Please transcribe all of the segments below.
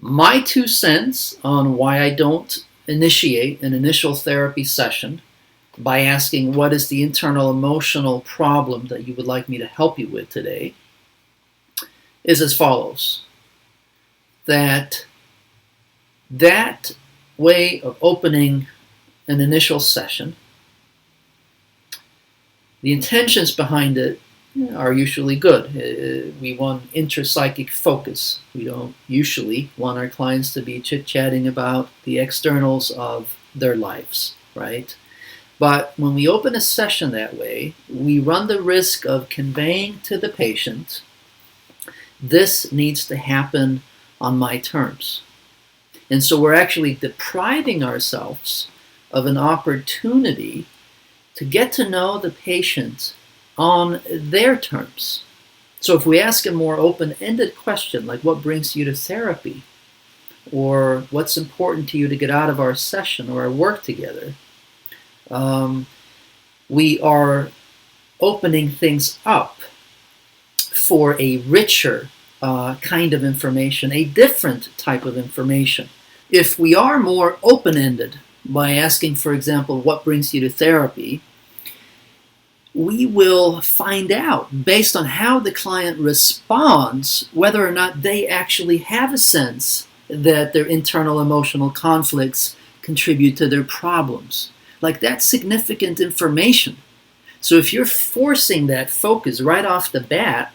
My 2 cents on why I don't initiate an initial therapy session by asking what is the internal emotional problem that you would like me to help you with today is as follows. That way of opening an initial session, the intentions behind it are usually good. We want intrapsychic focus. We don't usually want our clients to be chit-chatting about the externals of their lives, right? But when we open a session that way, we run the risk of conveying to the patient, this needs to happen on my terms. And so we're actually depriving ourselves of an opportunity to get to know the patient on their terms. So if we ask a more open-ended question, like what brings you to therapy, or what's important to you to get out of our session or our work together, we are opening things up for a richer kind of information, a different type of information. If we are more open-ended by asking, for example, what brings you to therapy, we will find out, based on how the client responds, whether or not they actually have a sense that their internal emotional conflicts contribute to their problems. Like, that's significant information. So if you're forcing that focus right off the bat,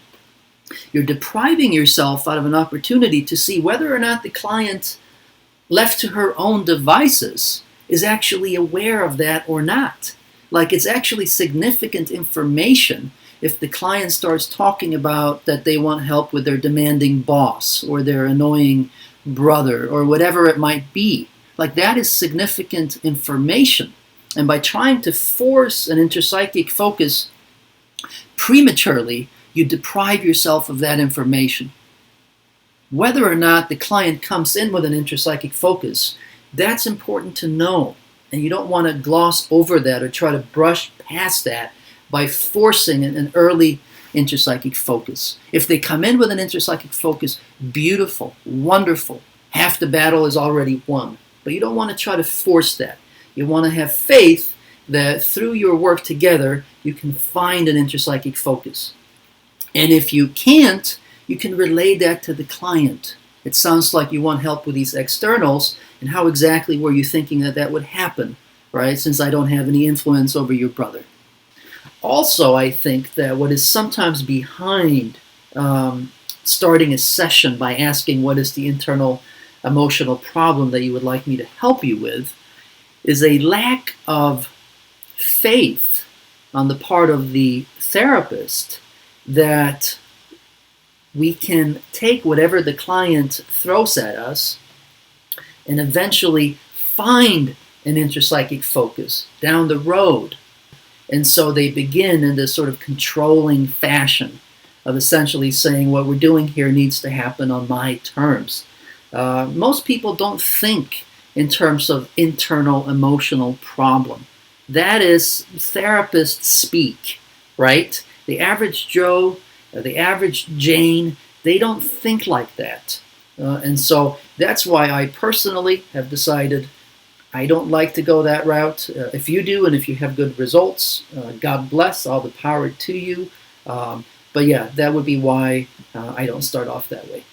you're depriving yourself out of an opportunity to see whether or not the client, left to her own devices, is actually aware of that or not. Like, it's actually significant information if the client starts talking about that they want help with their demanding boss or their annoying brother or whatever it might be. Like, that is significant information. And by trying to force an intrapsychic focus prematurely, you deprive yourself of that information. Whether or not the client comes in with an intrapsychic focus, that's important to know. And you don't want to gloss over that or try to brush past that by forcing an early intrapsychic focus. If they come in with an intrapsychic focus, beautiful, wonderful. Half the battle is already won. But you don't want to try to force that. You want to have faith that through your work together, you can find an intrapsychic focus. And if you can't, you can relay that to the client. It sounds like you want help with these externals, and how exactly were you thinking that that would happen, right? Since I don't have any influence over your brother. Also, I think that what is sometimes behind starting a session by asking what is the internal emotional problem that you would like me to help you with is a lack of faith on the part of the therapist that we can take whatever the client throws at us and eventually find an intrapsychic focus down the road. And so they begin in this sort of controlling fashion of essentially saying what we're doing here needs to happen on my terms. Most people don't think in terms of internal emotional problem. That is therapist speak, right? The average Joe, the average Jane, they don't think like that. And so that's why I personally have decided I don't like to go that route. If you do and if you have good results, God bless, all the power to you. But yeah, that would be why I don't start off that way.